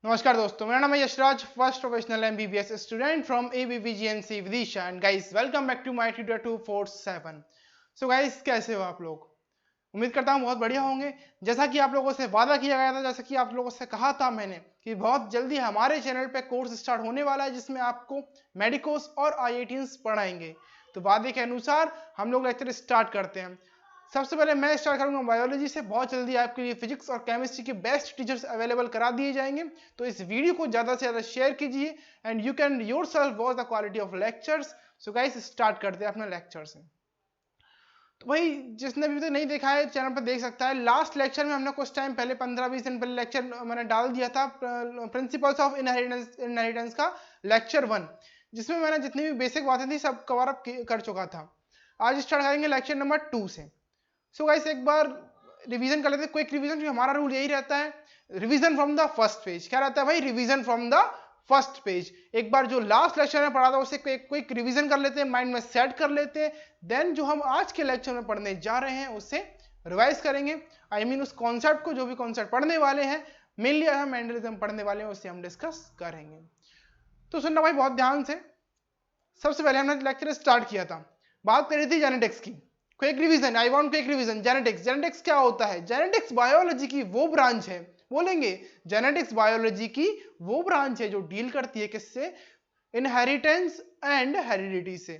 नमस्कार दोस्तों, मेरा नाम है Yashraj, first professional MBBS student from ABVGNC Vidisha and guys welcome back to my tutor 247। So guys, कैसे हो आप लोग? उम्मीद करता हूँ बहुत बढ़िया होंगे। जैसा कि आप लोगों से वादा किया गया था, जैसा कि आप लोगों से कहा था मैंने कि बहुत जल्दी हमारे चैनल पे कोर्स स्टार्ट होने वाला है जिसमें आपको मेडिकोस और आईआईटीएंस पढ़ाएंगे। तो वादे के अनुसार हम लोग लेक्चर स्टार्ट करते हैं। सबसे पहले मैं स्टार्ट करूंगा बायोलॉजी से। बहुत जल्दी आपके लिए फिजिक्स और केमिस्ट्री के बेस्ट टीचर्स अवेलेबल करा दिए जाएंगे, तो इस वीडियो को ज़्यादा से ज़्यादा शेयर कीजिए and you can yourself watch the quality of lectures. So guys, start करते हैं अपने लेक्चर से। तो भाई, जिसने अभी तक नहीं देखा है चैनल पर देख सकता है। लास्ट लेक्चर में हमने कुछ टाइम पहले 15-20 दिन पहले लेक्चर मैंने डाल दिया था प्रिंसिपल्स ऑफ इनहेरिटेंस का लेक्चर 1, जिसमें मैंने जितनी भी बेसिक बातें थी सब कवर अप कर चुका था। आज स्टार्ट करेंगे लेक्चर नंबर 2 से। सो गाइस, एक बार रिवीजन कर लेते हैं, क्विक रिवीजन। जो हमारा रूल यही रहता है, revision from the first page. क्या रहता है भाई? Revision from the first page. एक बार जो लास्ट लेक्चर में पढ़ा था उसे क्विक रिवीजन कर लेते हैं, माइंड में सेट कर लेते हैं। देन जो हम आज के लेक्चर में पढ़ने जा रहे हैं उसे रिवाइज करेंगे। आई मीन उस कॉन्सेप्ट को, जो भी कॉन्सेप्ट पढ़ने वाले हैं, मेनली हम मेंडलिज्म पढ़ने वाले हैं, उसे हम डिस्कस करेंगे। तो सुनना भाई बहुत ध्यान से। सबसे पहले हमने लेक्चर स्टार्ट किया था, बात करी थी जेनेटिक्स की। Quick revision, I want quick revision. Genetics क्या होता है? जेनेटिक्स बायोलॉजी की वो ब्रांच है, बोलेंगे जेनेटिक्स बायोलॉजी की वो ब्रांच है जो डील करती है किससे? इनहेरिटेंस एंड हेरिडिटी से।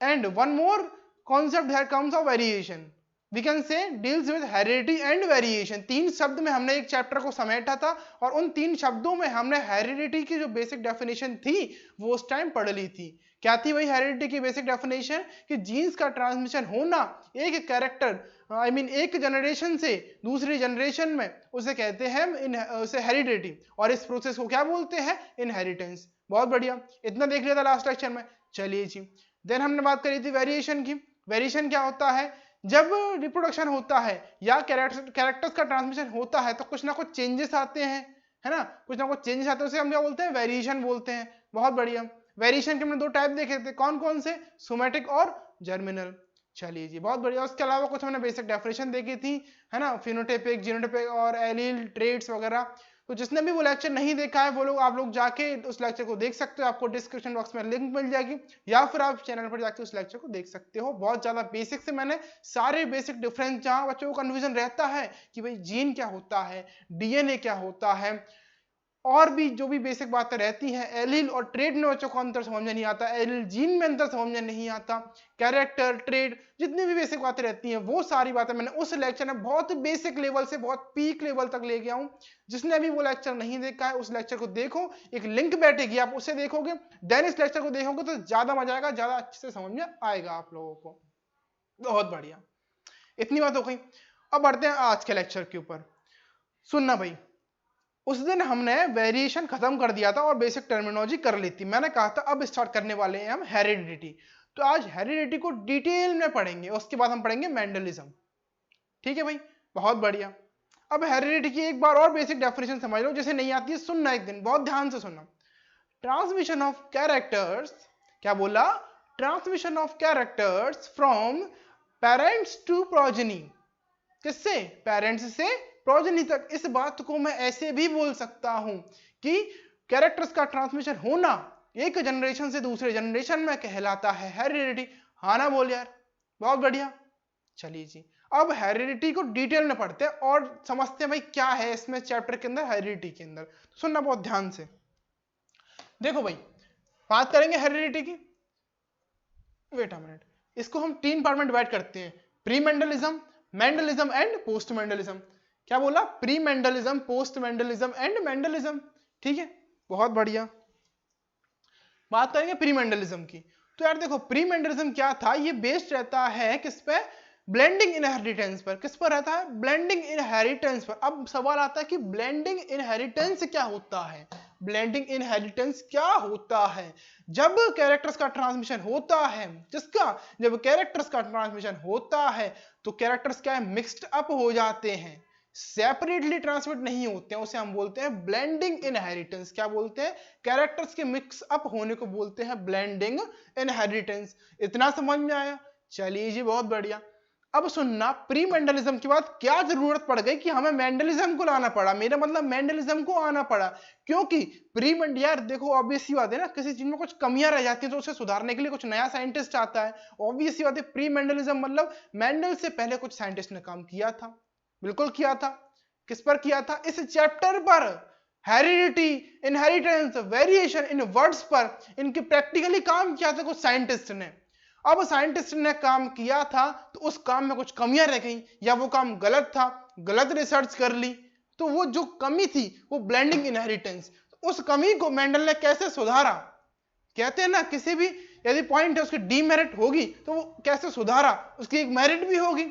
And one more concept here comes of variation, we can say deals with heredity and variation. 3 शब्द में हमने एक चैप्टर को समेटा था और उन 3 शब्दों में हमने हेरिडिटी की जो बेसिक डेफिनेशन थी वो उस टाइम पढ़ ली थी। क्या थी वही हेरिडिटी की बेसिक डेफिनेशन? कि जीन्स का ट्रांसमिशन होना एक कैरेक्टर, आई मीन एक जनरेशन से दूसरी जनरेशन में, उसे कहते हैं उसे हेरिडिटी, और इस प्रोसेस को क्या बोलते हैं? इनहेरिटेंस। बहुत बढ़िया, इतना देख लिया था लास्ट लेक्चर में। चलिए जी, देन हमने बात करी थी वेरिएशन की। वेरिएशन क्या होता है? जब रिप्रोडक्शन होता है या कैरेक्टर्स का ट्रांसमिशन होता है तो कुछ ना कुछ चेंजेस आते हैं, है ना? कुछ ना कुछ चेंजेस आते हैं, उसे हम क्या बोलते हैं? वेरिएशन बोलते हैं। बहुत बढ़िया। वेरिएशन के हमने 2 टाइप देखे थे, कौन कौन से? सोमैटिक और जर्मिनल। चलिए जी, बहुत बढ़िया। उसके अलावा कुछ हमने बेसिक डेफिनेशन देखी थी, है ना? फिनोटाइपिक, जीनोटाइपिक और एलील ट्रेड्स वगैरह। तो जिसने भी वो लेक्चर नहीं देखा है वो लोग, आप लोग जाके उस लेक्चर को देख सकते हो। आपको डिस्क्रिप्शन बॉक्स में लिंक मिल जाएगी, या फिर आप चैनल पर जाके उस लेक्चर को देख सकते हो। बहुत ज्यादा बेसिक से मैंने सारे बेसिक डिफरेंस, जहां बच्चों को कंफ्यूजन रहता है कि भाई जीन क्या होता है, डीएनए क्या होता है, और भी जो भी बेसिक बातें रहती हैं, एलील और ट्रेड में बच्चों को अंतर समझ में नहीं आता, एलील जीन में अंतर समझ में नहीं आता, कैरेक्टर, ट्रेड, जितनी भी बेसिक बातें रहती हैं वो सारी बातें मैंने उस लेक्चर में बहुत बेसिक लेवल से बहुत पीक लेवल तक ले गया हूं। जिसने अभी वो लेक्चर नहीं देखा है उस लेक्चर को देखो, एक लिंक बैठेगी, आप उसे देखोगे, देन इस लेक्चर को देखोगे तो ज्यादा मजा आएगा, ज्यादा अच्छे से समझ में आएगा आप लोगों को। बहुत बढ़िया, इतनी बात हो गई। अब बढ़ते हैं आज के लेक्चर के ऊपर। सुनना भाई, उस दिन हमने वेरिएशन खत्म कर दिया था और बेसिक टर्मिनोलॉजी कर ली थी। मैंने कहा था अब स्टार्ट करने वाले हैं हम हेरिडिटी। तो आज हेरिडिटी को डिटेल में पढ़ेंगे, उसके बाद हम पढ़ेंगे मेंडलिज्म। ठीक है भाई, बहुत बढ़िया। अब हेरिडिटी की एक बार और बेसिक डेफिनेशन समझ लो, जैसे नहीं आती है सुनना, एक दिन बहुत ध्यान से सुनना। ट्रांसमिशन ऑफ कैरेक्टर्स, क्या बोला? Transmission of characters from parents to progeny. किससे? पेरेंट्स से प्रोजेनी तक। इस बात को मैं ऐसे भी बोल सकता हूं कि कैरेक्टर्स का ट्रांसमिशन होना एक जनरेशन से दूसरे जनरेशन में कहलाता है हेरिडिटी। हाँ ना, बोल यार। बहुत बढ़िया। चलिए जी, अब हेरिडिटी को डिटेल में पढ़ते हैं और समझते हैं भाई क्या है इसमें चैप्टर के अंदर, हेरिडिटी के अंदर। तो सुनना बहुत ध्यान से। देखो भाई, बात करेंगे हेरिडिटी की। वेट अ मिनट, इसको हम 3 पार्ट में डिवाइड करते हैं, pre Mendelism, Mendelism and post Mendelism. क्या बोला? Pre Mendelism, post Mendelism and Mendelism. ठीक है, बहुत बढ़िया। बात करेंगे प्री मेंडलिज्म की। तो यार देखो, प्री मेंडलिज्म क्या था? ये बेस्ड रहता है किस पे? ब्लेंडिंग इनहेरिटेंस पर। किस पर रहता है? ब्लेंडिंग इनहेरिटेंस पर। अब सवाल आता है कि ब्लेंडिंग इनहेरिटेंस क्या होता है? ब्लेंडिंग इनहेरिटेंस क्या होता है? जब कैरेक्टर्स का ट्रांसमिशन होता है, किसका? जब कैरेक्टर्स का ट्रांसमिशन होता है तो कैरेक्टर्स क्या है? मिक्स्ड अप हो जाते हैं, सेपरेटली ट्रांसमिट नहीं होते हैं। उसे हम बोलते हैं ब्लेंडिंग इनहेरिटेंस। क्या बोलते हैं? कैरेक्टर्स के मिक्स अप होने को बोलते हैं ब्लेंडिंग इनहेरिटेंस। इतना समझ में आया? चलिए जी, बहुत बढ़िया। अब सुनना, प्री मेंडलिज्म के बाद क्या जरूरत पड़ गई कि हमें मेंडलिज्म को लाना पड़ा। मेरा मतलब मेंडलिज्म को आना पड़ा क्योंकि प्री मेंड, यार देखो ऑब्वियस सी बात है ना, किसी चीज में कुछ कमियां रह जाती हैं तो उसे सुधारने के लिए कुछ नया साइंटिस्ट आता है। ऑब्वियस सी बात है, प्री मेंडलिज्म मतलब मेंडल से पहले कुछ साइंटिस्ट ने काम किया था, बिल्कुल किया था। किस पर किया था? इस चैप्टर पर, heredity, inheritance, variation in words पर इनके प्रैक्टिकली काम किया था कुछ साइंटिस्ट ने। अब साइंटिस्ट ने काम किया था तो उस काम में कुछ कमियां रह गई, या वो काम गलत था, गलत रिसर्च कर ली, तो वो जो कमी थी वो ब्लेंडिंग इनहेरिटेंस, उस कमी को मेंडल ने कैसे सुधारा। कहते हैं ना, किसी भी यदि पॉइंट है उसकी डीमेरिट होगी तो वो कैसे सुधारा, उसकी एक मेरिट भी होगी।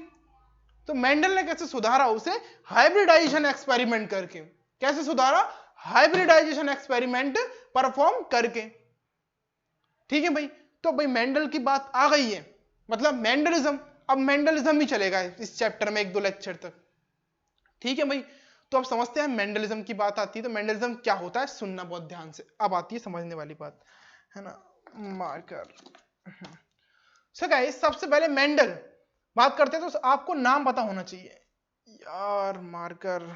तो मेंडल ने कैसे सुधारा उसे? हाइब्रिडाइजेशन एक्सपेरिमेंट करके। कैसे सुधारा? हाइब्रिडाइजेशन एक्सपेरिमेंट परफॉर्म करके। ठीक है भाई, तो भाई मेंडल की बात आ गई है, मतलब मेंडलिज्म, अब मेंडलिज्म ही चलेगा इस चैप्टर में 1-2 लेक्चर तक। ठीक है भाई, तो अब समझते हैं मेंडलिज्म की बात आती है तो मेंडलिज्म क्या होता है, सुनना बहुत ध्यान से। अब आती है समझने वाली बात, है ना, मार्कर। सो गाइस, सबसे पहले मेंडल बात करते हैं तो आपको नाम पता होना चाहिए यार, मार्कर।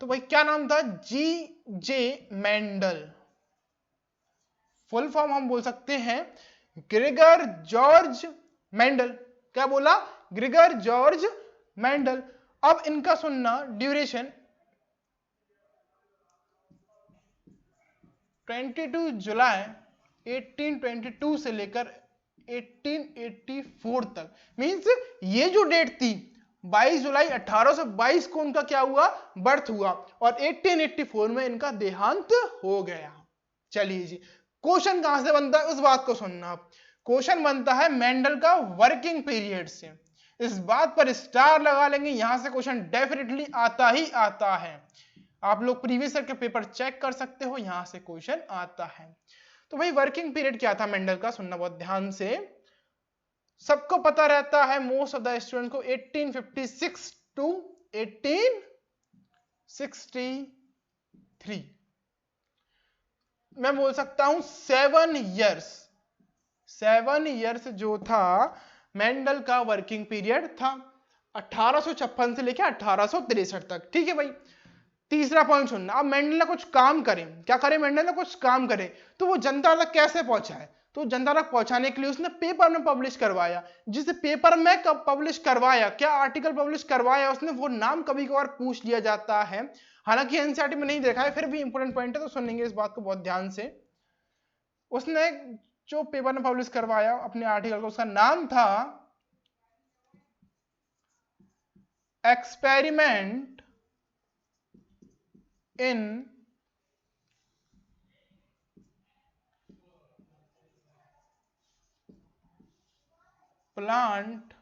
तो भाई क्या नाम था? G.J. मेंडल। फुल फॉर्म हम बोल सकते हैं ग्रेगर जॉर्ज मेंडल। क्या बोला? Gregor George Mendel. अब इनका सुनना, ड्यूरेशन 22 जुलाई 1822 से लेकर 1884 तक। मींस ये जो डेट थी 22 जुलाई 1822 को उनका क्या हुआ? बर्थ हुआ, और 1884 में इनका देहांत हो गया। चलिए जी, क्वेश्चन कहां से बनता है उस बात को सुनना आप। क्वेश्चन बनता है मेंडल का वर्किंग पीरियड से। इस बात पर स्टार लगा लेंगे, यहां से क्वेश्चन डेफिनेटली आता ही आता है। आप लोग प्रीवियस ईयर के पेपर चेक कर सकते हो, यहां से क्वेश्चन आता है। तो भाई वर्किंग पीरियड क्या था मेंडल का, सुनना बहुत ध्यान से। सबको पता रहता है, मोस्ट ऑफ द स्टूडेंट को, 1856 टू 1863। मैं बोल सकता हूं 7 इयर्स। 7 इयर्स जो था मेंडल का वर्किंग पीरियड था, 1856 से लेकर 1863 तक। ठीक है भाई, तीसरा पॉइंट सुनना। अब मेंडल ने कुछ काम करे, क्या करे? मेंडल ने कुछ काम करे, तो वो जनता तक कैसे पहुंचा है? तो जनता तक पहुंचाने के लिए उसने पेपर में पब्लिश करवाया। जिस पेपर में कब पब्लिश करवाया, क्या आर्टिकल पब्लिश करवाया उसने, वो नाम कभी कभार पूछ लिया जाता है। हालांकि एनसीईआरटी में नहीं देखा है, फिर भी इंपॉर्टेंट पॉइंट है तो सुनेंगे इस बात को बहुत ध्यान से। उसने जो पेपर में पब्लिश करवाया अपने आर्टिकल को, उसका नाम था एक्सपेरिमेंट इन प्लांट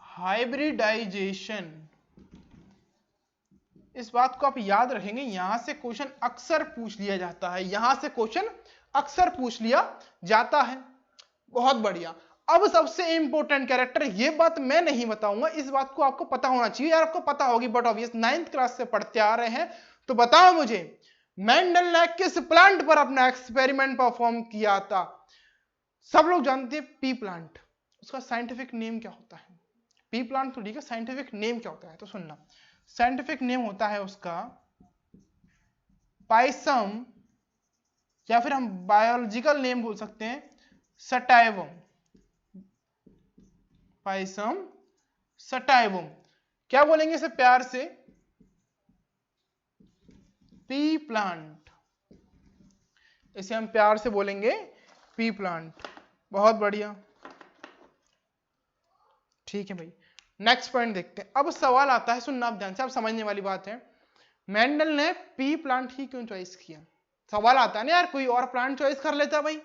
हाइब्रिडाइजेशन। इस बात को आप याद रखेंगे, यहां से क्वेश्चन अक्सर पूछ लिया जाता है, यहां से क्वेश्चन अक्सर पूछ लिया जाता है। बहुत बढ़िया। अब सबसे इंपॉर्टेंट कैरेक्टर, ये बात मैं नहीं बताऊंगा, इस बात को आपको पता होना चाहिए। यार आपको पता होगी बट ऑब्वियस, 9th क्लास से पढ़ते आ रहे हैं, तो बताओ मुझे मेंडल ने किस प्लांट पर अपना एक्सपेरिमेंट परफॉर्म किया था? सब लोग जानते हैं पी प्लांट, उसका साइंटिफिक नेम क्या होता है? पी प्लांट तो ठीक है, साइंटिफिक नेम क्या होता है तो सुनना। साइंटिफिक नेम होता है उसका पाइसम, या फिर हम बायोलॉजिकल नेम बोल सकते हैं सटाइवम। Pisum sativum. क्या बोलेंगे इसे प्यार से? P plant. इसे हम प्यार से बोलेंगे पी प्लांट। बहुत बढ़िया, ठीक है भाई। नेक्स्ट पॉइंट देखते हैं। अब सवाल आता है, सुनना आप ध्यान से, आप समझने वाली बात है। मेंडल ने पी प्लांट ही क्यों चॉइस किया? सवाल आता है ना यार, कोई और प्लांट चॉइस कर लेता भाई,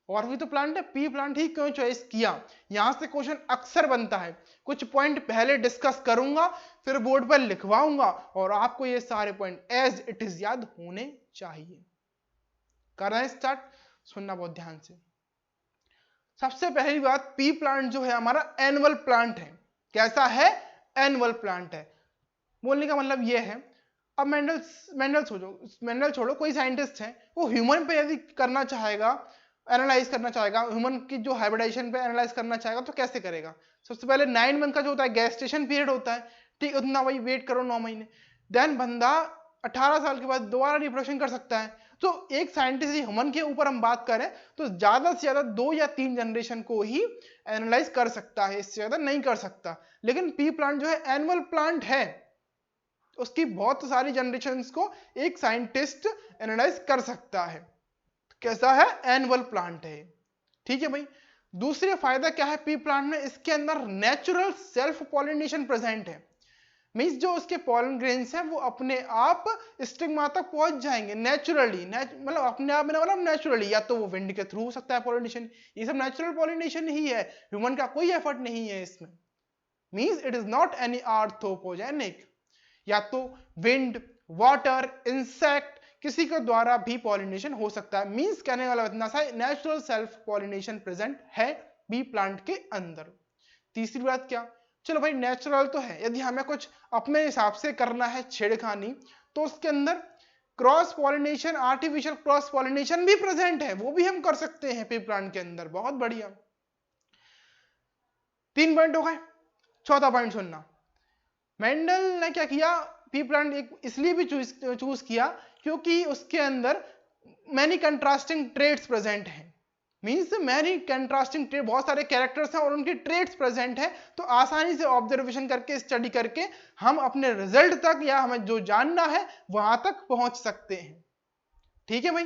और भी तो प्लांट है, पी प्लांट ही क्यों चॉइस किया? यहां से क्वेश्चन अक्सर बनता है। कुछ पॉइंट पहले डिस्कस करूंगा, फिर बोर्ड पर लिखवाऊंगा, और आपको ये सारे पॉइंट एज इट इज याद होने चाहिए। करना है स्टार्ट, सुनना बहुत ध्यान से। सबसे पहली बात, पी प्लांट जो है हमारा एनुअल प्लांट है। कैसा है? एनुअल प्लांट है। बोलने का मतलब ये है, अब मेंडल छोड़ो, कोई साइंटिस्ट है वो ह्यूमन पे यदि करना चाहेगा एनालाइज करना चाहेगा, ह्यूमन की जो हाइब्रिडाइजेशन पे एनालाइज करना चाहेगा तो कैसे करेगा? सबसे पहले 9 मंथ का जो होता है गेस्टेशन पीरियड होता है, ठीक, उतना वही वेट करो 9 महीने, देन बंदा 18 साल के बाद दोबारा रिप्रोडक्शन कर सकता है। तो एक साइंटिस्ट ह्यूमन के ऊपर हम बात करें तो ज्यादा से ज्यादा 2 या 3 जनरेशन को ही एनालाइज कर सकता है, इससे ज्यादा नहीं कर सकता। लेकिन पी प्लांट जो है एनुअल प्लांट है, उसकी बहुत सारी जनरेशंस को एक साइंटिस्ट एनालाइज कर सकता है। कैसा है? एनुअल प्लांट है, ठीक है भाई। दूसरे फायदा क्या है पी प्लांट में? इसके अंदर नेचुरल सेल्फ पॉलिनेशन प्रेजेंट है। मींस जो उसके पॉलन ग्रेन्स हैं वो अपने आप स्टिग्मा तक पहुंच जाएंगे नेचुरली, मतलब अपने आप में मतलब नेचुरली, या तो वो विंड के थ्रू हो सकता है पॉलिनेशन, ये सब नेचुरल पॉलिनेशन ही है, ह्यूमन का कोई एफर्ट नहीं है इसमें। Means it is not any anthropogenic, या तो विंड, वाटर, इंसेक्ट किसी के द्वारा भी पॉलिनेशन हो सकता है। मींस कहने वाला इतना सा नेचुरल सेल्फ पॉलिनेशन प्रेजेंट है बी प्लांट के अंदर। तीसरी बात क्या? चलो भाई नेचुरल तो है, यदि हमें कुछ अपने हिसाब से करना है छेड़खानी तो उसके अंदर cross pollination, artificial cross pollination भी प्रेजेंट है, वो भी हम कर सकते हैं पी प्लांट के अंदर। बहुत बढ़िया, 3 पॉइंट हो गए। चौथा पॉइंट सुनना, मेंडल ने क्या किया, पी प्लांट एक इसलिए भी चूज किया क्योंकि उसके अंदर मैनी कंट्रास्टिंग ट्रेड्स प्रेजेंट हैं। मींस मैनी कंट्रास्टिंग ट्रेड, बहुत सारे कैरेक्टर्स हैं और उनके ट्रेड्स प्रेजेंट हैं, तो आसानी से ऑब्जर्वेशन करके, स्टडी करके हम अपने रिजल्ट तक या हमें जो जानना है वहां तक पहुंच सकते हैं। ठीक है भाई।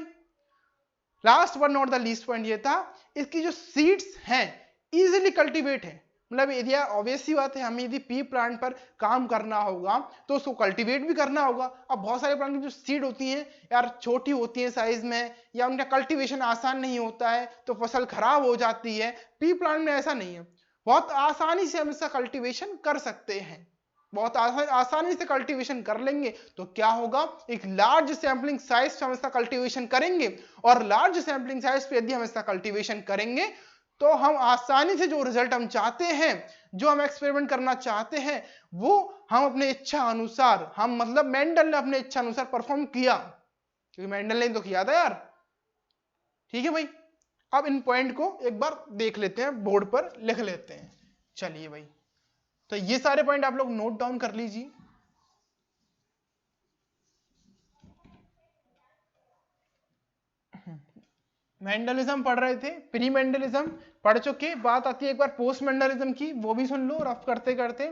Last but not the least point ये था, इसकी जो सीड्स हैं इजीली कल्टीवेट है। मतलब यदि ऑब्वियस सी बात है, हमें यदि पी प्लांट पर काम करना होगा तो उसको कल्टीवेट भी करना होगा। अब बहुत सारे प्लांट की जो सीड होती हैं यार छोटी होती है साइज में, या उनका कल्टीवेशन आसान नहीं होता है तो फसल खराब हो जाती है। पी प्लांट में ऐसा नहीं है, बहुत आसानी से हम इसका कल्टीवेशन कर सकते हैं। बहुत आसानी से कल्टीवेशन कर लेंगे तो क्या होगा, एक लार्ज सैंपलिंग साइज पे हम इसका कल्टीवेशन करेंगे, और लार्ज सैंपलिंग साइज पे यदि हम इसका कल्टीवेशन करेंगे तो हम आसानी से जो रिजल्ट हम चाहते हैं, जो हम एक्सपेरिमेंट करना चाहते हैं, वो हम अपने इच्छा अनुसार, हम मतलब मेंडल ने अपने इच्छा अनुसार परफॉर्म किया, क्योंकि मेंडल ने तो किया था यार। ठीक है भाई। अब इन पॉइंट को एक बार देख लेते हैं, बोर्ड पर लिख लेते हैं। चलिए भाई, तो ये सारे पॉइंट आप लोग नोट डाउन कर लीजिए। मेंडलिज्म पढ़ रहे थे, प्री मेंडलिज्म पढ़ चुके, बात आती है एक बार पोस्ट मेंडलिज्म की, वो भी सुन लो रफ करते करते।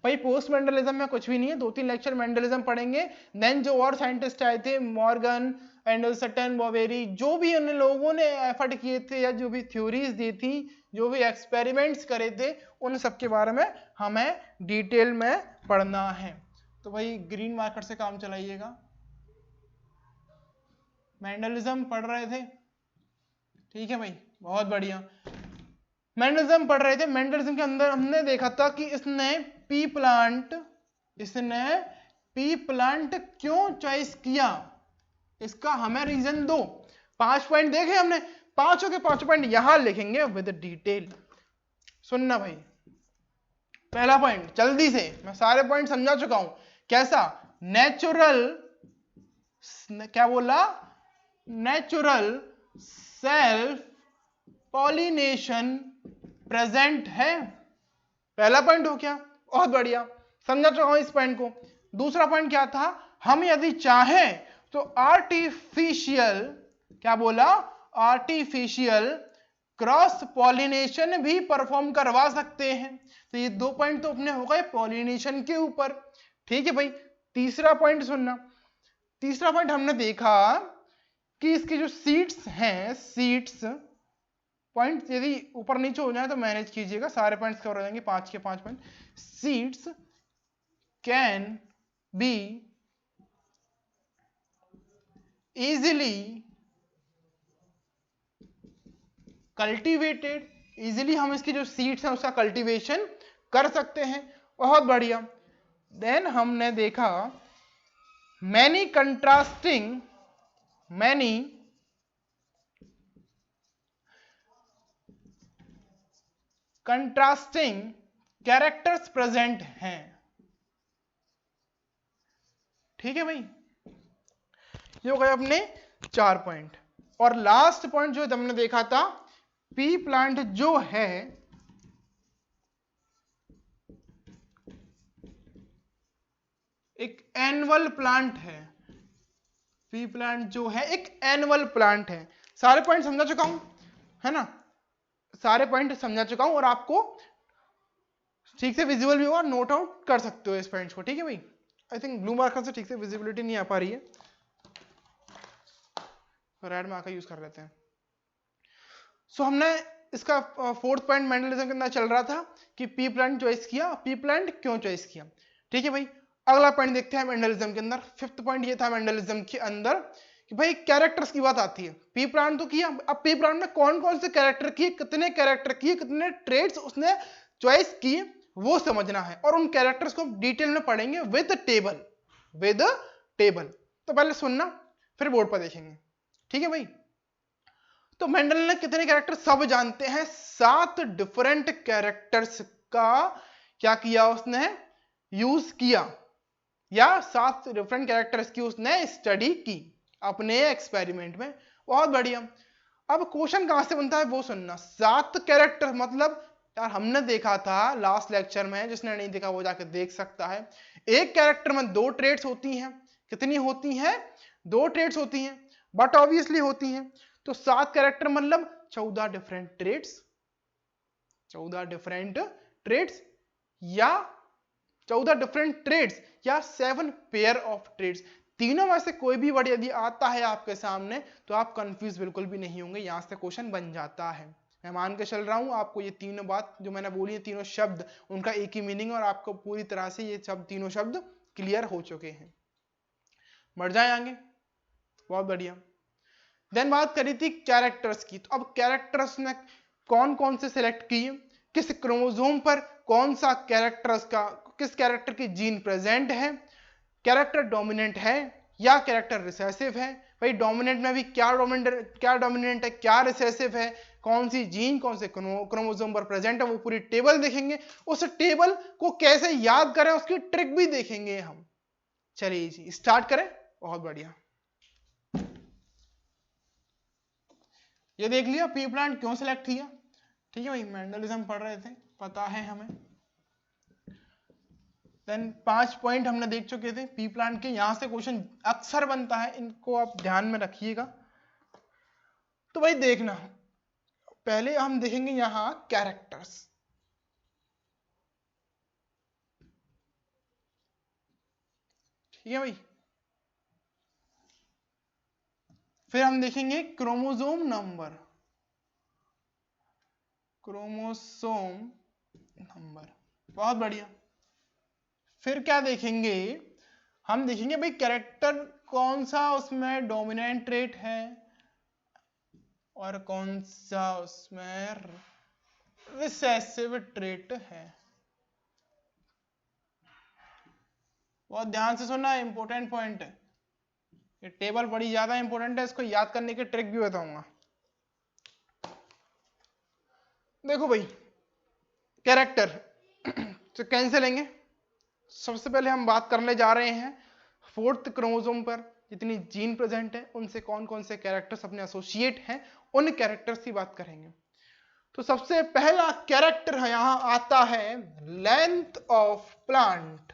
भाई पोस्ट मेंडलिज्म में कुछ भी नहीं है, 2-3 लेक्चर मेंडलिज्म पढ़ेंगे, देन जो और साइंटिस्ट आए थे, मॉर्गन एंड सटन, बॉवेरी, जो भी उन लोगों ने एफर्ट किए थे या जो भी थ्योरीज दी थी, जो भी एक्सपेरिमेंट्स करे थे, उन सब के बारे में हमें डिटेल में पढ़ना है। तो भाई ग्रीन मार्कर से काम चलाइएगा। मेंडलिज्म पढ़ रहे थे, ठीक है भाई, बहुत बढ़िया। मेंडलिज्म पढ़ रहे थे, मेंडलिज्म के अंदर हमने देखा था कि इसने पी प्लांट क्यों चॉइस किया, इसका हमें रीजन दो। 5 पॉइंट देखे हमने, पांचों के 5 पॉइंट यहां लिखेंगे विद डिटेल। सुनना भाई, पहला पॉइंट जल्दी से, मैं सारे पॉइंट समझा चुका हूं। कैसा? नेचुरल, क्या बोला? नेचुरल सेल्फ पॉलिनेशन प्रेजेंट है। पहला पॉइंट हो क्या? बहुत बढ़िया, समझा चुका हूं इस पॉइंट को। दूसरा पॉइंट क्या था? हम यदि चाहें तो आर्टिफिशियल, क्या बोला? आर्टिफिशियल क्रॉस पॉलिनेशन भी परफॉर्म करवा सकते हैं। तो ये 2 पॉइंट तो अपने हो गए पॉलिनेशन के ऊपर। ठीक है भाई। तीसरा पॉइंट सुनना, तीसरा पॉइंट हमने देखा कि इसकी जो सीड्स हैं, सीड्स पॉइंट यदि ऊपर नीचे हो जाए तो मैनेज कीजिएगा, सारे पॉइंट्स कवर हो जाएंगे, 5 के 5 point. Seeds can be easily cultivated, easily हम इसकी जो सीड्स हैं उसका कल्टीवेशन कर सकते हैं। बहुत बढ़िया। देन हमने देखा मैनी कंट्रास्टिंग कैरेक्टर्स प्रेजेंट हैं। ठीक है भाई, ये हो गए अपने 4 पॉइंट। और लास्ट पॉइंट जो हमने देखा था, पी प्लांट जो है एक एनुअल प्लांट है। पी प्लांट जो है एक एनुअल प्लांट है। सारे पॉइंट समझा चुका हूं, है ना? सारे पॉइंट समझा चुका हूं और आपको ठीक से विजिबल भी होगा, नोट आउट कर सकते हो इस पॉइंट्स को, ठीक है भाई? आई थिंक ब्लू मार्कर से ठीक से विजिबिलिटी नहीं आ पा रही है, रेड मार्कर यूज कर लेते हैं। सो हमने इसका फोर्थ पॉइंट मेंडलिज्म के अंदर चल रहा था कि पी प्लांट चॉइस किया, पी प्लांट क्यों चॉइस किया, ठीक है भाई? अगला पॉइंट देखते हैं मेंडलिज्म के अंदर। फिफ्थ पॉइंट ये था मेंडलिज्म के अंदर कि भाई कैरेक्टर्स की बात आती है। पी प्लांट तो किया, अब पी प्लांट में कौन कौन से कैरेक्टर किए, कितने ट्रेड्स उसने चॉइस किए, वो समझना है और उन कैरेक्टर्स को डिटेल में पढ़ेंगे विद टेबल। तो पहले सुनना, फिर बोर्ड पर देखेंगे, ठीक है भाई? तो मेंडल ने कितने कैरेक्टर सब जानते हैं, 7 डिफरेंट कैरेक्टर्स का क्या किया उसने, यूज किया, या 7 डिफरेंट कैरेक्टर्स की उसने स्टडी की अपने एक्सपेरिमेंट में। बहुत बढ़िया। अब क्वेश्चन कहां से बनता है वो सुनना। 7 कैरेक्टर मतलब यार हमने देखा था लास्ट लेक्चर में, जिसने नहीं देखा वो जाके देख सकता है। एक कैरेक्टर में 2 ट्रेड्स होती हैं। कितनी होती हैं? 2 ट्रेड्स होती हैं, बट ऑब्वियसली होती हैं। तो 7 कैरेक्टर मतलब 14 डिफरेंट ट्रेड्स, 14 डिफरेंट ट्रेड्स या 14 डिफरेंट ट्रेड्स या 7 पेयर ऑफ ट्रेड्स। तीनों में से कोई भी वर्ड यदि आता है आपके सामने तो आप कंफ्यूज बिल्कुल भी नहीं होंगे, यहां से क्वेश्चन बन जाता है। मैं मान के चल रहा हूं आपको ये तीनों बात जो मैंने बोली है, तीनों शब्द उनका एक ही मीनिंग और आपको पूरी तरह से ये सब तीनों शब्द क्लियर हो चुके हैं। बढ़ जाए आगे, बहुत बढ़िया। देन बात करी थी कैरेक्टर्स की। तो अब कैरेक्टर्स ने कौन कौन से सिलेक्ट किए, किस क्रोमोसोम पर कौन सा कैरेक्टर्स का, किस कैरेक्टर की जीन प्रेजेंट है, कैरेक्टर डोमिनेंट है या कैरेक्टर रिसेसिव है। भाई डोमिनेंट में भी क्या डोमिनेंट है, क्या रिसेसिव है, कौन सी जीन कौन से क्रोमोसोम पर प्रेजेंट है, वो पूरी टेबल देखेंगे। उस टेबल को कैसे याद करें उसकी ट्रिक भी देखेंगे हम। चलिए जी स्टार्ट करें। बहुत बढ़िया, ये देख लिया पी प्लांट क्यों सिलेक्ट किया, ठीक है भाई? मेंडलिज्म पढ़ रहे थे, पता है हमें। देन 5 पॉइंट हमने देख चुके थे पी प्लांट के। यहां से क्वेश्चन अक्सर बनता है, इनको आप ध्यान में रखिएगा। तो भाई देखना, पहले हम देखेंगे यहां कैरेक्टर्स, ठीक है भाई? फिर हम देखेंगे क्रोमोसोम नंबर, क्रोमोसोम नंबर, बहुत बढ़िया। फिर क्या देखेंगे, हम देखेंगे भाई कैरेक्टर कौन सा उसमें डोमिनेंट ट्रेट है और कौन सा उसमें रिसेसिव ट्रेट है। बहुत ध्यान से सुनना, इंपॉर्टेंट पॉइंट है ये। टेबल बड़ी ज्यादा इंपॉर्टेंट है, इसको याद करने की ट्रिक भी बताऊंगा। देखो भाई कैरेक्टर तो कैसे लेंगे। सबसे पहले हम बात करने जा रहे हैं 4th क्रोमोसोम पर जितनी जीन प्रेजेंट है उनसे कौन कौन से कैरेक्टर्स अपने एसोसिएट हैं, उन कैरेक्टर्स की बात करेंगे। तो सबसे पहला कैरेक्टर है यहां आता है length of plant,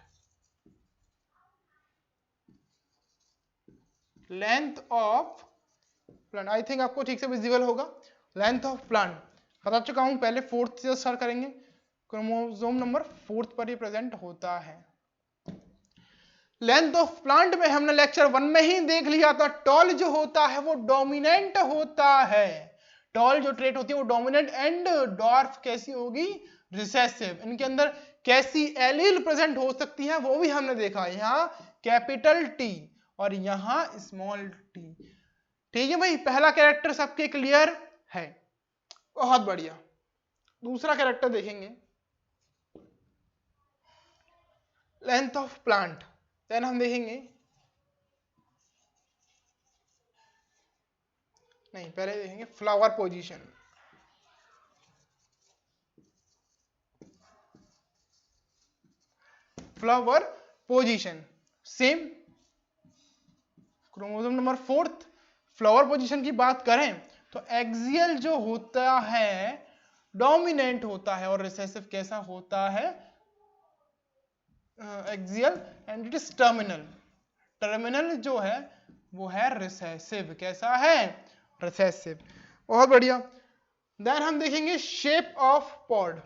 length of plant. I think आपको ठीक से विजिबल होगा। लेंथ ऑफ प्लांट बता चुका हूं पहले, 4th से स्टार्ट करेंगे। क्रोमोसोम नंबर 4th पर ही प्रेजेंट होता है। लेंथ ऑफ प्लांट में हमने लेक्चर 1 में ही देख लिया था, टॉल जो होता है वो डोमिनेंट होता है। टॉल जो ट्रेट होती है वो डोमिनेंट, एंड डॉर्फ कैसी होगी, रिसेसिव। इनके अंदर कैसी एलील प्रेजेंट हो सकती है वो भी हमने देखा, यहाँ कैपिटल टी और यहाँ स्मॉल टी, ठीक है भाई? पहला कैरेक्टर सबके क्लियर है, बहुत बढ़िया। दूसरा कैरेक्टर देखेंगे लेंथ ऑफ प्लांट। देन हम देखेंगे, नहीं पहले देखेंगे flower position. Flower position same chromosome number 4th flower position की बात करें तो एक्सियल जो होता है डोमिनेंट होता है और रिसेसिव कैसा होता है, axial, and it is terminal. Terminal जो है वो है रिसेसिव। कैसा है? रिसेसिव। बहुत बढ़िया। देन हम देखेंगे shape of pod.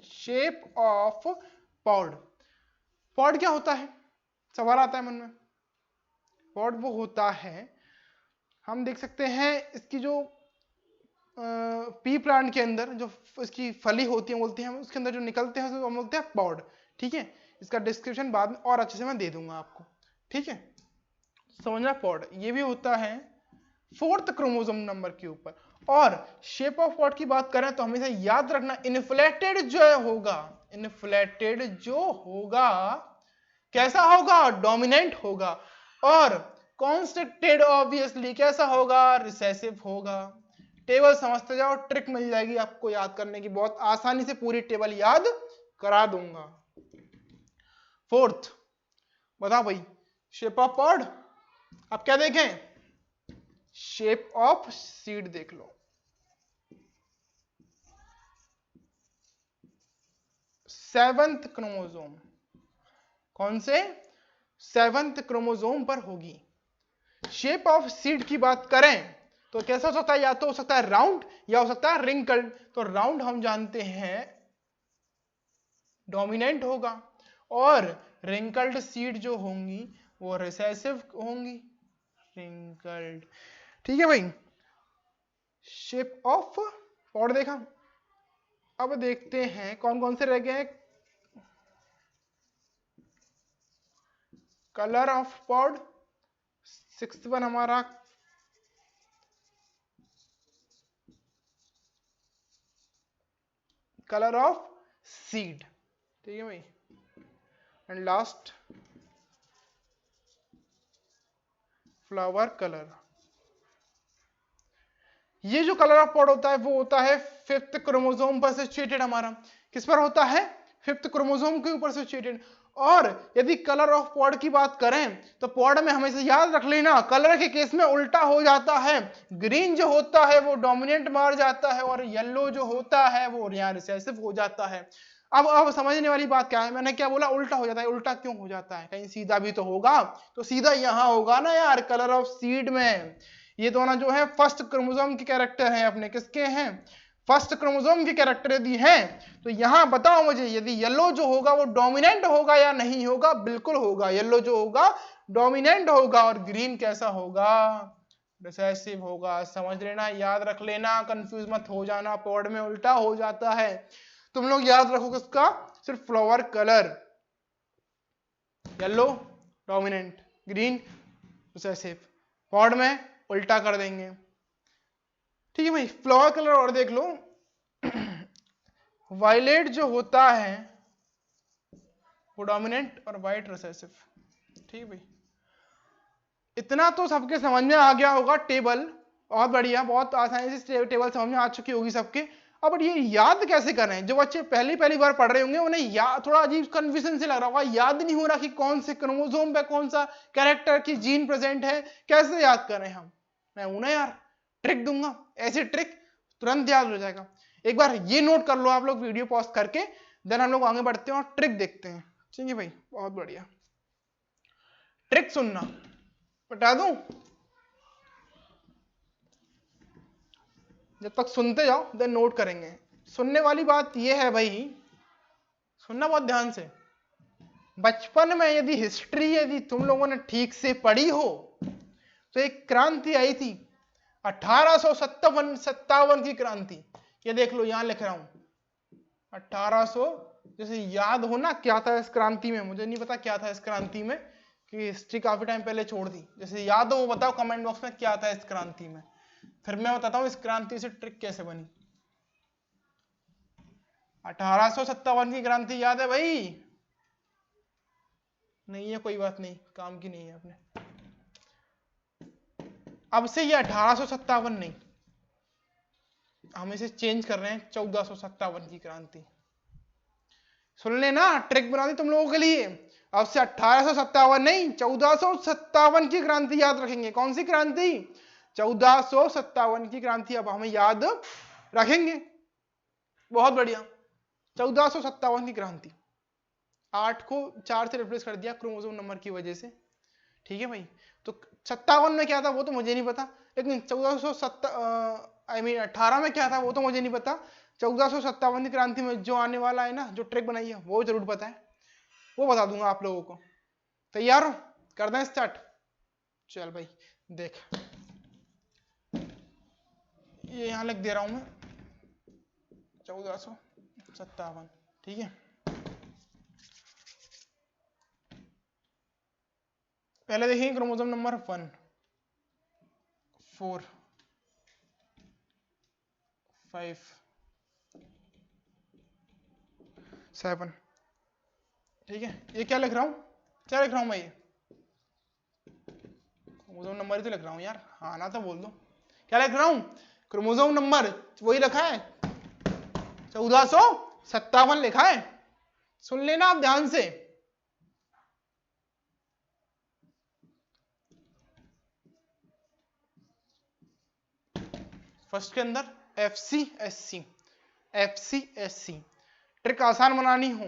Shape of pod. Pod क्या होता है? सवाल आता है मन में। पॉड वो होता है, हम देख सकते हैं इसकी जो पी प्लांट के अंदर जो इसकी फली होती है बोलते हैं हम, उसके अंदर जो निकलते हैं हम बोलते हैं पॉड। ठीक है, इसका डिस्क्रिप्शन बाद में और अच्छे से मैं दे दूंगा आपको। ठीक है, समझना। पॉड ये भी होता है 4th क्रोमोसोम नंबर के ऊपर। और शेप ऑफ पॉड की बात करें तो हमेशा याद रखना इन्फ्लेटेड जो होगा, इन्फ्लेटेड जो होगा कैसा होगा? डोमिनेंट होगा। और कॉन्स्ट्रिक्टेड ऑब्वियसली कैसा होगा? रिसेसिव होगा। टेबल समझते जाओ, ट्रिक मिल जाएगी आपको याद करने की, बहुत आसानी से पूरी टेबल याद करा दूंगा। 4th बताओ भाई, शेप ऑफ पॉड। अब क्या देखें? शेप ऑफ सीड देख लो। 7th chromosome. कौन से? 7th क्रोमोसोम पर होगी। शेप ऑफ सीड की बात करें तो कैसा हो सकता है? या तो हो सकता है राउंड या हो सकता है रिंकल्ड। तो राउंड हम जानते हैं डोमिनेंट होगा और रिंकल्ड सीड जो होंगी वो रिसेसिव होंगी। रिंकल्ड। ठीक है भाई, शेप ऑफ पॉड देखा। अब देखते हैं कौन कौन से रह गए। Colour of pod 6th one हमारा कलर ऑफ सीड। ठीक है भाई, एंड लास्ट फ्लावर कलर। ये जो कलर ऑफ पॉड होता है वो होता है 5th क्रोमोसोम पर सिचुएटेड। हमारा किस पर होता है? 5th क्रोमोसोम के ऊपर सिचुएटेड। और यदि कलर ऑफ पॉड की बात करें तो पॉड में हमेशा याद रख लेना कलर के केस में उल्टा हो जाता है। ग्रीन जो होता है वो डोमिनेंट मार जाता है और येलो जो होता है वो यहाँ रिसेसिव हो जाता है। अब समझने वाली बात क्या है, मैंने क्या बोला? उल्टा हो जाता है। उल्टा क्यों हो जाता है? कहीं सीधा भी तो होगा। तो सीधा यहां होगा ना यार, कलर ऑफ सीड में। ये दोनों जो है 1st क्रोमोसोम के कैरेक्टर हैं अपने। किसके हैं? 1st क्रोमोसोम के कैरेक्टर यदि हैं तो यहां बताओ मुझे, यदि येलो जो होगा वो डोमिनेंट होगा या नहीं होगा? बिल्कुल होगा। येलो जो होगा डोमिनेंट होगा और ग्रीन कैसा होगा? रिसेसिव होगा। समझ लेना, याद रख लेना, कंफ्यूज मत हो जाना, पॉड में उल्टा हो जाता है। तुम लोग याद रखो किसका? सिर्फ flower colour. Yellow dominant, green recessive. Pod में उल्टा कर देंगे। ठीक है भाई, फ्लावर कलर और देख लो। वायलेट जो होता है वो डोमिनेंट और वाइट रिसेसिव। ठीक है भाई, इतना तो सबके समझ में आ गया होगा टेबल। बहुत बढ़िया, बहुत आसानी से टेबल समझ में आ चुकी होगी सबके। अब ये याद कैसे करें? जो बच्चे पहली पहली बार पढ़ रहे होंगे उन्हें याद थोड़ा अजीब कन्फ्यूजन से लग रहा होगा, याद नहीं हो रहा कि कौन से क्रोमोसोम पे कौन सा कैरेक्टर की जीन प्रेजेंट है, कैसे याद करें हम? मैं हूं ना यार, ट्रिक दूंगा, ऐसी ट्रिक तुरंत याद हो जाएगा। एक बार ये नोट कर लो आप लोग वीडियो पॉज करके, देन हम लोग आगे बढ़ते हैं और ट्रिक देखते हैं। ठीक है भाई, बहुत बढ़िया। ट्रिक सुनना, बता दूं? जब तक सुनते जाओ देन नोट करेंगे। सुनने वाली बात यह है भाई, सुनना बहुत ध्यान से। बचपन में यदि हिस्ट्री यदि तुम लोगों ने ठीक से पढ़ी हो तो एक क्रांति आई थी 1857 की क्रांति। ये देख लो, यहां लिख रहा हूं 1800। जैसे याद हो ना क्या था इस क्रांति में, मुझे नहीं पता क्या था इस क्रांति में, कि हिस्ट्री काफी टाइम पहले छोड़ दी। जैसे याद हो वो बताओ कमेंट बॉक्स में क्या था इस क्रांति में, फिर मैं बताता हूं इस क्रांति से ट्रिक कैसे बनी। 1857 की क्रांति याद है भाई? नहीं है, कोई बात नहीं, काम की नहीं है अपने। अब से ये 1857 नहीं, हम इसे चेंज कर रहे हैं 1457 की क्रांति। सुन लेना, ट्रिक बना दी तुम लोगों के लिए। अब से 1857 नहीं, 1457 की क्रांति याद रखेंगे। कौन सी क्रांति? 1457 की क्रांति अब हमें याद रखेंगे। बहुत बढ़िया, 1457 की क्रांति। 8 को 4 से रिप्लेस कर दिया क्रोमोसोम नंबर की वजह से, ठीक है भाई। तो 57 में क्या था वो तो मुझे नहीं पता, लेकिन 18 में क्या था वो तो मुझे नहीं पता। 1457 की क्रांति में जो आने वाला है ना, जो ट्रिक बनाई है वो जरूर पता है, वो बता दूंगा आप लोगों को। तैयार हो? कर दें स्टार्ट? चल भाई देख, ये यहां लिख दे रहा हूं मैं 1457, ठीक है। पहले देखिए क्रोमोसोम नंबर 1, 4, 5, 7, ठीक है। ये क्या लिख रहा हूं? क्या लिख रहा हूं मैं? ये क्रोमोसोम नंबर ही तो लिख रहा हूं यार, हाँ ना तो बोल दो। क्या लिख रहा हूं? क्रोमोसोम नंबर वही लिखा है, 1457 लिखा है। सुन लेना आप ध्यान से। फर्स्ट के अंदर FCSC, FCSC। ट्रिक आसान बनानी हो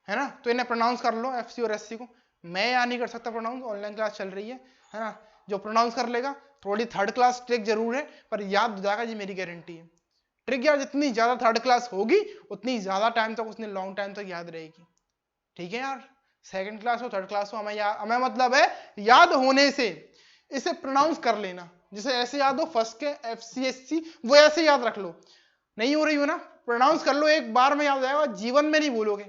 है ना, तो इन्हें प्रोनाउंस कर लो FC और SC को। मैं यहाँ नहीं कर सकता प्रोनाउंस, ऑनलाइन क्लास चल रही है ना। जो प्रोनाउंस कर लेगा, थोड़ी थर्ड क्लास ट्रिक जरूर है पर याद हो जाएगा, जी मेरी गारंटी है। ट्रिक यार जितनी ज्यादा थर्ड क्लास होगी उतनी ज्यादा टाइम तक, उतनी लॉन्ग टाइम तक याद रहेगी, ठीक है यार। सेकंड क्लास हो थर्ड क्लास हो, हमें मतलब है याद होने से इसे प्रोनाउंस कर लेना। जिसे ऐसे याद हो फर्स्ट के FCSC, वो ऐसे याद रख लो। नहीं हो रही हो ना, प्रोनाउंस कर लो, एक बार में याद आएगा, जीवन में नहीं भूलोगे।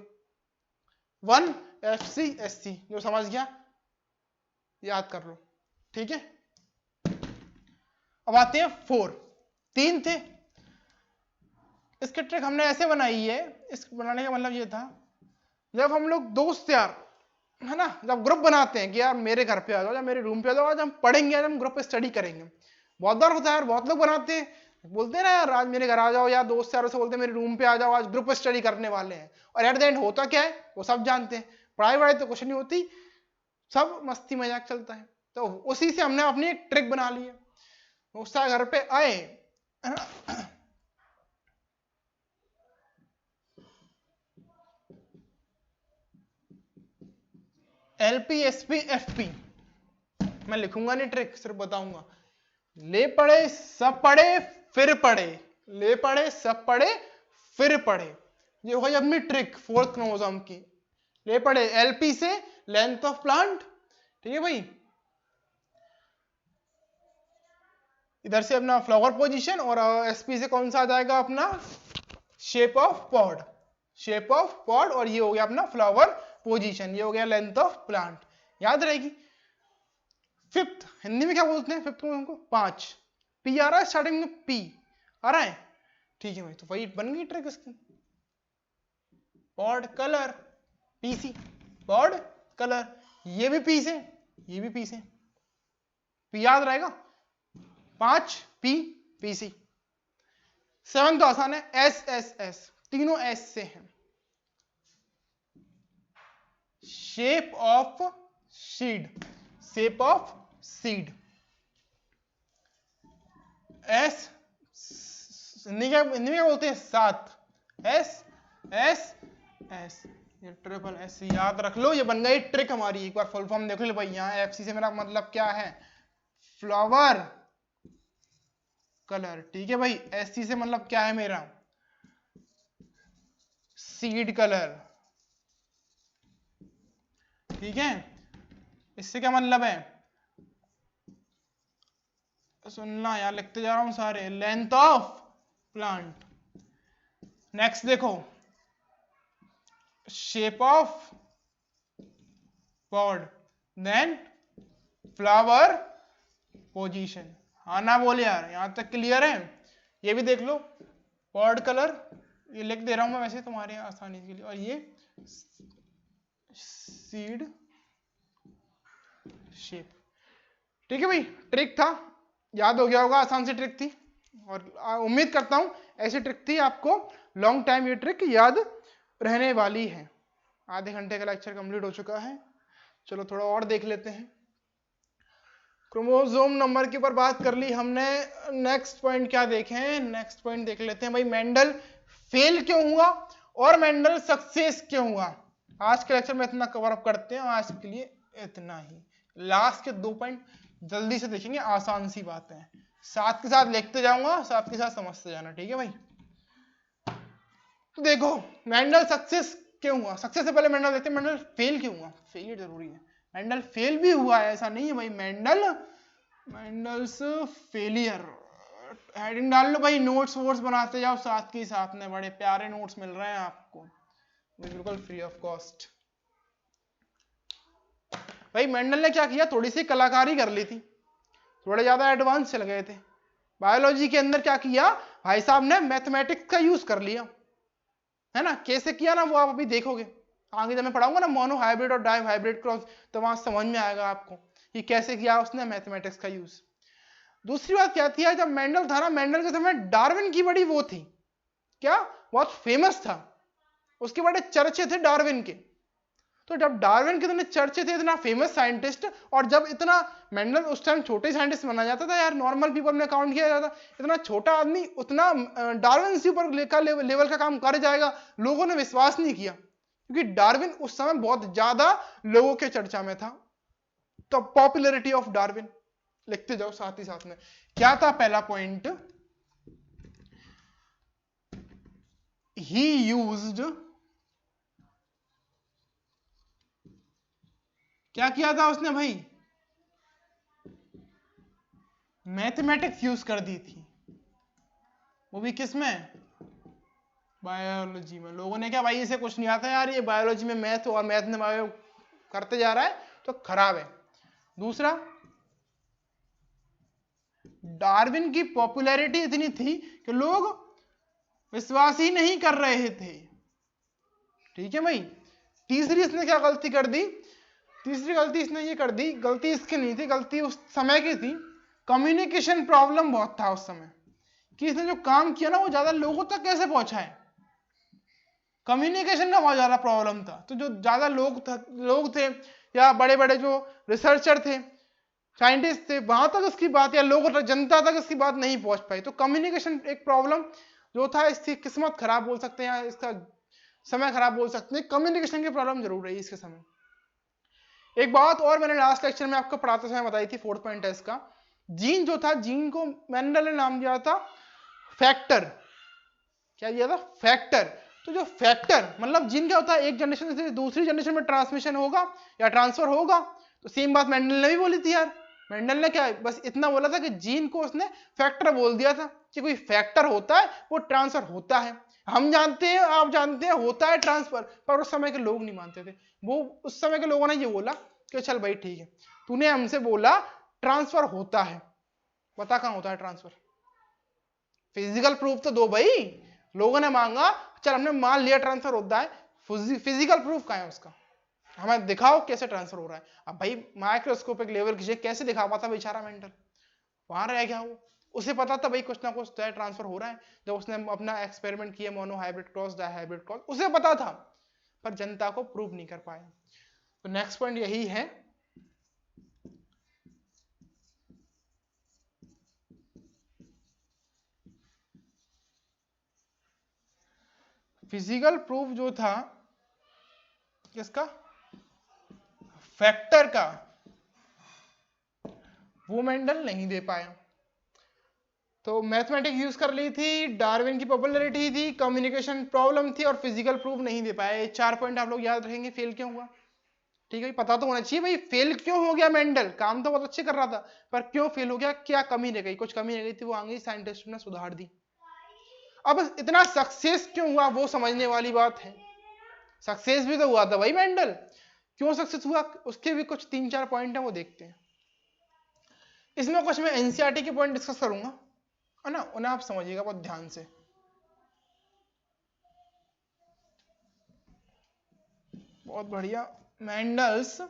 1 FCSC, जो समझ गया याद कर लो, ठीक है। अब आते हैं 4, 3 थे। इसकी ट्रिक हमने ऐसे बनाई है, इस बनाने का मतलब ये था, जब हम लोग दोस्त यार है ना, जब ग्रुप बनाते हैं कि यार मेरे घर पे आ जाओ या मेरे रूम पे आ जाओ, आज हम पढ़ेंगे, आज हम ग्रुप पे स्टडी करेंगे। बहुत बार होता है यार, बहुत लोग बनाते हैं, बोलते हैं ना यार आज मेरे घर आ जाओ, या दोस्त यारों से बोलते हैं मेरे रूम पे आ जाओ, आज ग्रुप पे स्टडी करने वाले हैं। और एट द एंड होता क्या है वो सब जानते हैं, पढ़ाई वढ़ाई तो कुछ नहीं होती, सब मस्ती मजाक चलता है। तो उसी से हमने अपनी एक ट्रिक बना ली है। दोस्त घर पे आए, LPSPFP, मैं लिखूंगा नहीं ट्रिक, सिर्फ बताऊंगा। ले पढ़े सब पढ़े फिर पढ़े, ले पढ़े सब पढ़े फिर पढ़े, ये हो अपनी ट्रिक 4th क्रोमोसोम की। ले पढ़े LP से लेंथ ऑफ प्लांट, ठीक है भाई, इधर से अपना फ्लावर पोजीशन, और SP से कौन सा आ जाएगा अपना shape of pod, shape of pod, और ये हो गया अपना फ्लावर पोजीशन, ये हो गया लेंथ ऑफ प्लांट, याद रहेगी। 5th हिंदी में क्या बोलते हैं 5th को? हमको 5 P आ रहा है स्टार्टिंग में, P आ रहा है, ठीक है भाई। तो वही बन गई ट्रिक इसकी। Pod colour PC, pod colour, ये भी P से, ये भी P से, P याद रहेगा, 5 P PC। 7 तो आसान है, SSS, तीनों S से हैं। Shape of seed, shape of seed, S, Hindi में क्या बोलते हैं 7, SSS, ये ट्रिपल S याद रख लो, ये बन गई ट्रिक हमारी। एक बार फुल फॉर्म देख लो भाई, यहाँ FC से मेरा मतलब क्या है, फ्लावर कलर, ठीक है भाई। SC से मतलब क्या है मेरा, सीड कलर, ठीक है। इससे क्या मतलब है, सुनना यार, लिखते जा रहा हूं सारे, लेंथ ऑफ प्लांट। नेक्स्ट देखो, shape of pod, then flower position. हाँ ना बोल यार, यहां तक क्लियर है? ये भी देख लो, पॉड कलर, ये लिख दे रहा हूं मैं वैसे तुम्हारे आसानी के लिए, और ये सीड शेप, ठीक है भाई। ट्रिक था, याद हो गया होगा, आसान सी ट्रिक थी, और उम्मीद करता हूं ऐसी ट्रिक थी आपको लॉन्ग टाइम ये ट्रिक याद रहने वाली है। आधे घंटे का लेक्चर कंप्लीट हो चुका है। चलो थोड़ा और देख लेते हैं। क्रोमोसोम नंबर के ऊपर बात कर ली हमने। नेक्स्ट पॉइंट क्या देखें? नेक्स्ट पॉइंट देख लेते हैं भाई, मेंडल फेल क्यों हुआ और मेंडल सक्सेस क्यों हुआ। आज के लेक्चर में इतना कवर अप करते हैं, आज के लिए इतना ही। लास्ट के 2 पॉइंट जल्दी से देखेंगे, आसान सी बात है, साथ के साथ लिखते जाऊंगा, साथ के साथ समझते जाना, ठीक है भाई। तो देखो मेंडल सक्सेस क्यों हुआ। सक्सेस से पहले मेंडल देखते हैं मेंडल फेल क्यों हुआ। फेलियर जरूरी है, मेंडल फेल भी हुआ है ऐसा नहीं है भाई। मेंडल्स फेलियर हेडिंग डाल लो भाई, नोट्स वोट्स बनाते जाओ साथ के साथ में, बड़े प्यारे नोट्स मिल रहे हैं आपको बिल्कुल फ्री ऑफ कॉस्ट। भाई मेंडल ने क्या किया, थोड़ी सी कलाकारी कर ली थी, थोड़े ज्यादा एडवांस चल गए थे। बायोलॉजी के अंदर क्या किया भाई साहब ने, मैथमेटिक्स का यूज कर लिया, है ना। कैसे किया ना वो आप अभी देखोगे, आगे जब मैं पढ़ाऊंगा ना मोनो हाइब्रिड और डाई हाइब्रिड क्रॉस, तो वहां समझ में आएगा आपको कि कैसे किया उसने मैथमेटिक्स का यूज। दूसरी बात क्या थी, जब मेंडल था ना, मेंडल के समय डार्विन की बड़ी वो थी, क्या बहुत फेमस था, उसके बड़े चर्चे थे डार्विन के। तो जब डार्विन के इतने चर्चे थे, इतना फेमस साइंटिस्ट, और जब इतना मेंडल उस टाइम छोटे साइंटिस्ट माना जाता था यार, नॉर्मल पीपल में काउंट किया जाता, इतना छोटा आदमी उतना डार्विन से ऊपर लेवल का काम कर जाएगा, लोगों ने विश्वास नहीं किया, क्योंकि डार्विन उस समय बहुत ज्यादा लोगों के चर्चा में था। तो पॉपुलैरिटी ऑफ डार्विन लिखते जाओ साथ ही साथ में। क्या था पहला पॉइंट, ही यूज्ड, क्या किया था उसने भाई, मैथमेटिक्स यूज कर दी थी, वो भी किस में, बायोलॉजी में। लोगों ने क्या भाई इसे कुछ नहीं आता यार, ये बायोलॉजी में मैथ और मैथ में बायो करते जा रहा है तो खराब है। दूसरा, डार्विन की पॉपुलैरिटी इतनी थी कि लोग विश्वास ही नहीं कर रहे थे, ठीक है भाई। तीसरी इसने क्या गलती कर दी, तीसरी गलती इसने ये कर दी, गलती इसकी नहीं थी, गलती उस समय की थी, कम्युनिकेशन प्रॉब्लम बहुत था उस समय, कि इसने जो काम किया ना वो ज्यादा लोगों तक कैसे पहुंचाए, कम्युनिकेशन का बहुत ज्यादा प्रॉब्लम था। तो जो ज्यादा लोग थे या बड़े बड़े जो रिसर्चर थे, साइंटिस्ट थे, वहां तक इसकी बात या लोगों तक, जनता तक इसकी बात नहीं पहुंच पाई। तो कम्युनिकेशन एक प्रॉब्लम जो था, इसकी किस्मत खराब बोल सकते हैं या इसका समय खराब बोल सकते हैं, कम्युनिकेशन की प्रॉब्लम जरूर रही इसके समय। एक बात और मैंने लास्ट लेक्चर में आपको पढ़ाते समय बताई थी, 4th पॉइंट है इसका, जीन जो था, जीन को मेंडल ने नाम दिया था फैक्टर। क्या दिया था, फैक्टर। तो जो फैक्टर मतलब जीन क्या होता है, एक जनरेशन से दूसरी जनरेशन में ट्रांसमिशन होगा या ट्रांसफर होगा। तो सेम बात मेंडल ने भी बोली थी यार। मेंडल ने क्या बस इतना बोला था कि जीन को उसने फैक्टर बोल दिया था, कि कोई फैक्टर होता है वो ट्रांसफर होता है। हम जानते हैं, आप जानते हैं, होता है ट्रांसफर, पर उस समय के लोग नहीं मानते थे। वो उस समय के लोगों ने ये बोला कि चल भाई ठीक है, तूने हमसे बोला ट्रांसफर होता है, बता कहां होता है ट्रांसफर, फिजिकल प्रूफ तो दो भाई। लोगों ने मांगा, चल हमने मान लिया ट्रांसफर होता है, फिजिकल प्रूफ कहां है उसका, हमें दिखाओ कैसे ट्रांसफर हो रहा है। अब भाई माइक्रोस्कोपिक लेवल की कैसे दिखा पाता बेचारा मेंटल, वहां रह गया वो। उसे पता था भाई कुछ ना कुछ तो ट्रांसफर हो रहा है, जब उसने अपना एक्सपेरिमेंट किया monohybrid cross dihybrid cross, उसे पता था, पर जनता को प्रूव नहीं कर पाए। तो नेक्स्ट पॉइंट यही है, फिजिकल प्रूफ जो था किसका, फैक्टर का, वो मेंडल नहीं दे पाया। तो मैथमेटिक्स यूज कर ली थी, डार्विन की पॉपुलैरिटी थी, कम्युनिकेशन प्रॉब्लम थी, और फिजिकल प्रूफ नहीं दे पाए। 4 पॉइंट आप लोग याद रखेंगे, फेल क्यों हुआ। ठीक है, पता तो होना चाहिए भाई फेल क्यों हो गया मेंडल, काम तो बहुत अच्छे कर रहा था, पर क्यों फेल हो गया, क्या कमी रह गई, कुछ कमी रह गई थी, वो आगे साइंटिस्ट ने सुधार दी। अब इतना सक्सेस क्यों हुआ वो समझने वाली बात है। सक्सेस भी तो हुआ था भाई मेंडल, क्यों सक्सेस हुआ, उसके भी कुछ 3-4 पॉइंट है, वो देखते हैं। इसमें कुछ मैं एनसीईआरटी के पॉइंट डिस्कस करूंगा, है ना, उन्हें आप समझिएगा बहुत ध्यान से। बहुत बढ़िया, मेंडल्स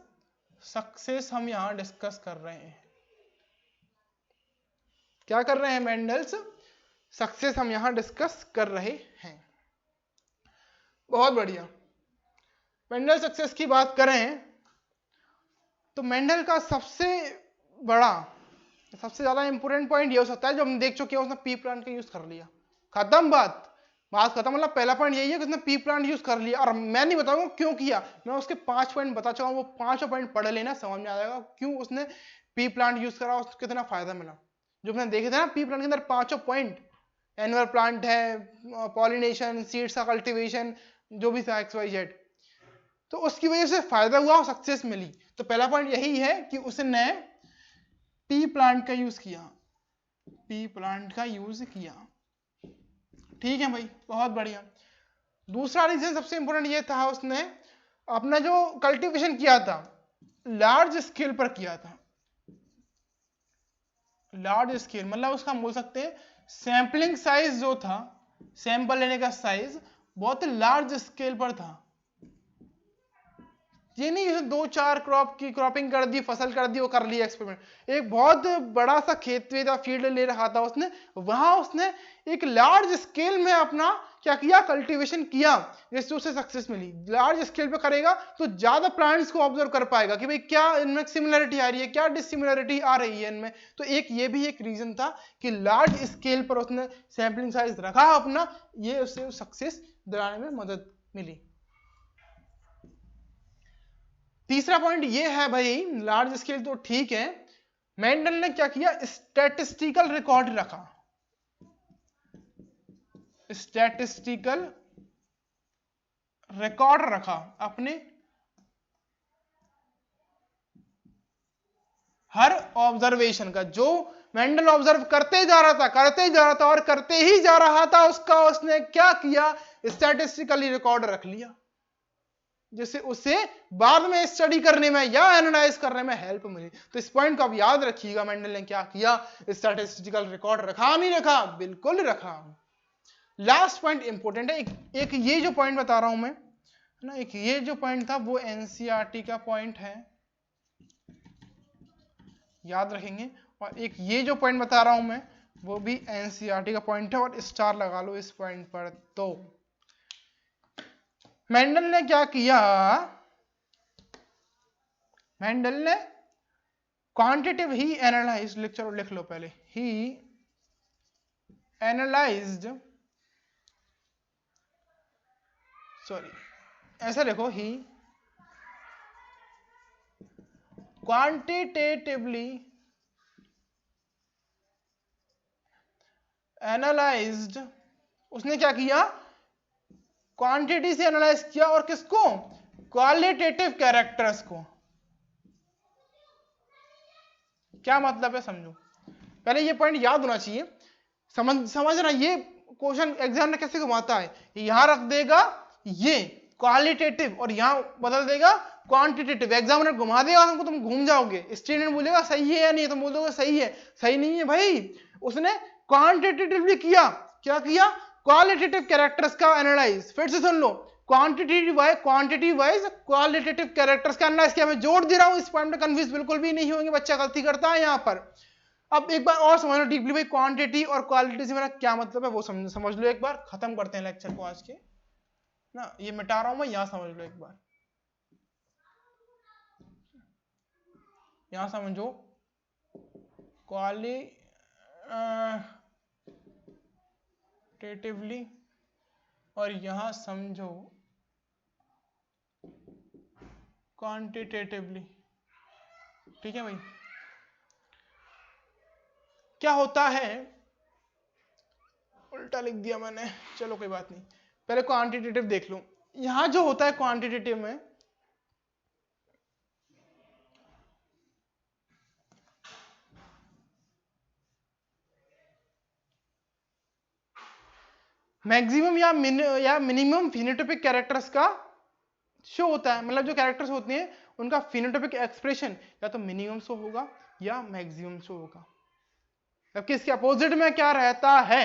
सक्सेस हम यहां डिस्कस कर रहे हैं। क्या कर रहे हैं, मेंडल्स सक्सेस हम यहां डिस्कस कर रहे हैं। बहुत बढ़िया। मेंडल सक्सेस की बात करें तो मेंडल का सबसे बड़ा, सबसे ज्यादा इंपॉर्टेंट पॉइंट ये हो सकता है जो हम देख चुके हैं, उसने पी प्लांट का यूज कर लिया। खत्म बात, बात खत्म। मतलब पहला पॉइंट यही है कि उसने पी प्लांट यूज कर लिया, और मैं नहीं बताऊंगा क्यों किया, मैं उसके 5 पॉइंट बता चुका हूं, वो 5 पॉइंट पढ़ लेना, समझ में आ जाएगा क्यों उसने पी प्लांट यूज करा, उसको कितना फायदा मिला। जो हमने देखे थे ना पी प्लांट के अंदर 5 पॉइंट, एनुअल प्लांट है, पॉलिनेशन, सीड्स का कल्टीवेशन, जो भी था XYZ, तो उसकी वजह से फायदा हुआ और सक्सेस मिली। तो पहला पॉइंट यही है कि उसने पी प्लांट का यूज किया, पी प्लांट का यूज किया। ठीक है भाई, बहुत बढ़िया। दूसरा रीजन सबसे इंपॉर्टेंट ये था, उसने अपना जो कल्टीवेशन किया था लार्ज स्केल पर किया था। लार्ज स्केल मतलब उसका हम बोल सकते हैं सैंपलिंग साइज जो था, सैंपल लेने का साइज बहुत लार्ज स्केल पर था। ये नहीं है 2-4 क्रॉप की क्रॉपिंग कर दी, फसल कर दी, वो कर लिया एक्सपेरिमेंट। एक बहुत बड़ा सा खेत था, फील्ड ले रहा था उसने, वहां उसने एक लार्ज स्केल में अपना क्या किया, कल्टीवेशन किया, जिससे उसे सक्सेस मिली। लार्ज स्केल पे करेगा तो ज्यादा प्लांट्स को ऑब्जर्व कर पाएगा कि भाई क्या इनमें सिमिलरिटी आ रही है, क्या डिसिमिलरिटी आ रही है इनमें। तो एक ये भी एक रीजन था कि लार्ज स्केल पर उसने सैंपलिंग साइज रखा अपना, ये उसे सक्सेस दिलाने में मदद मिली। तीसरा पॉइंट ये है भाई, लार्ज स्केल तो ठीक है, मेंडल ने क्या किया, स्टैटिस्टिकल रिकॉर्ड रखा। स्टैटिस्टिकल रिकॉर्ड रखा अपने हर ऑब्जर्वेशन का, जो मेंडल ऑब्जर्व करते जा रहा था, करते जा रहा था और करते ही जा रहा था, उसका उसने क्या किया, स्टैटिस्टिकली रिकॉर्ड रख लिया, जिससे उसे बाद में स्टडी करने में या एनालाइज करने में हेल्प मिली। तो इस पॉइंट को आप याद रखिएगा, मेंडल ने क्या किया, स्टैटिस्टिकल रिकॉर्ड रखा, नहीं रखा, बिल्कुल रखा। लास्ट पॉइंट इंपॉर्टेंट है, एक ये जो पॉइंट बता रहा हूं मैं ना, एक ये जो पॉइंट था वो एनसीईआरटी का पॉइंट है, याद रखेंगे। और एक ये जो पॉइंट बता रहा हूं मैं वो भी एनसीईआरटी का पॉइंट है, और स्टार लगा लो इस पॉइंट पर। तो मेंडल ने क्या किया, मेंडल ने क्वांटिटेटिव ही एनालाइज, लेक्चर लिख लो पहले, ही एनालाइज्ड, सॉरी ऐसा देखो, ही क्वांटिटेटिवली एनालाइज्ड, उसने क्या किया, क्वांटिटी से एनालाइज किया, और किसको, क्वालिटेटिव कैरेक्टर्स को। क्या मतलब है समझो, पहले ये पॉइंट याद होना चाहिए, समझना ये क्वेश्चन एग्जाम में कैसे घुमाता है, यहां रख देगा ये क्वालिटेटिव और यहां बदल देगा क्वांटिटेटिव, एग्जामिनर घुमा देगा तुमको, तुम घूम जाओगे, स्टूडेंट बोलेगा सही है या नहीं, तुम बोल दोगे सही है, सही नहीं है भाई, उसने क्वांटिटेटिवली किया, क्या किया, क्वालिटेटिव कैरेक्टर्स का एनालाइज। फिर से सुन लो, क्वांटिटी वाइज क्वालिटेटिव कैरेक्टर्स का एनालाइज किया। मैं जोड़ दे रहा हूं इस पॉइंट में, कंफ्यूज बिल्कुल भी नहीं होंगे, बच्चा गलती करता है यहां पर। अब एक बार और समझ लो डीपली भाई, क्वांटिटी और क्वालिटी से मेरा क्या मतलब है वो समझ लो एक बार, खत्म करते हैं लेक्चर को आज के ना, ये मिटा रहा हूं मैं, यहां समझ लो एक बार, यहां समझो क्वालिटेटिवली और यहां समझो क्वांटिटेटिवली। ठीक है भाई, क्या होता है, उल्टा लिख दिया मैंने, चलो कोई बात नहीं, पहले क्वांटिटेटिव देख लो। यहां जो होता है क्वांटिटेटिव में, मैक्सिमम या मिनिमम फिनोटाइपिक कैरेक्टर्स का शो होता है, मतलब जो कैरेक्टर्स होते हैं उनका फिनोटाइपिक एक्सप्रेशन या तो मिनिमम शो होगा या मैक्सिमम शो होगा, जबकि इसके अपोजिट में क्या रहता है,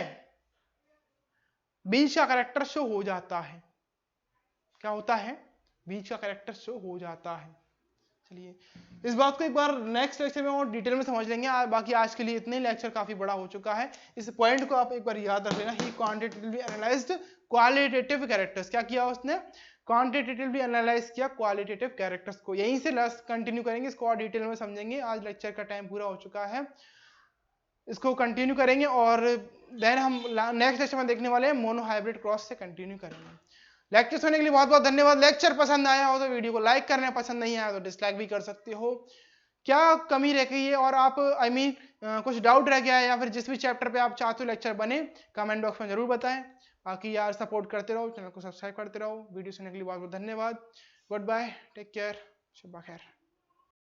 बीच का कैरेक्टर शो हो जाता है। क्या होता है, बीच का कैरेक्टर शो हो जाता है। चलिए इस बात को एक बार नेक्स्ट लेक्चर में और डिटेल में समझ लेंगे, बाकी आज के लिए इतने, लेक्चर काफी बड़ा हो चुका है। इस पॉइंट को आप एक बार याद रख लेना, ही क्वांटिटेटिवली एनालाइज्ड क्वालिटेटिव कैरेक्टर्स, क्या किया उसने, क्वांटिटेटिवली एनालाइज किया क्वालिटेटिव कैरेक्टर्स को। यहीं से कंटिन्यू करेंगे, इसको और डिटेल में समझेंगे। आज लेक्चर का टाइम पूरा हो चुका है, इसको कंटिन्यू करेंगे और देन हम नेक्स्ट लेक्चर में देखने वाले हैं मोनो हाइब्रिड क्रॉस से कंटिन्यू करेंगे। लेक्चर सुनने के लिए बहुत बहुत धन्यवाद। लेक्चर पसंद आया हो तो वीडियो को लाइक करना, पसंद नहीं आया तो डिसलाइक भी कर सकते हो। क्या कमी रह गई है और आप कुछ डाउट रह गया है या फिर जिस भी चैप्टर पे आप चाहते हो लेक्चर बने, कमेंट बॉक्स में जरूर बताएं। बाकी यार सपोर्ट करते रहो, चैनल को सब्सक्राइब करते रहो। वीडियो सुनने के लिए बहुत बहुत धन्यवाद। गुड बाय, टेक केयर, शब्बा खैर।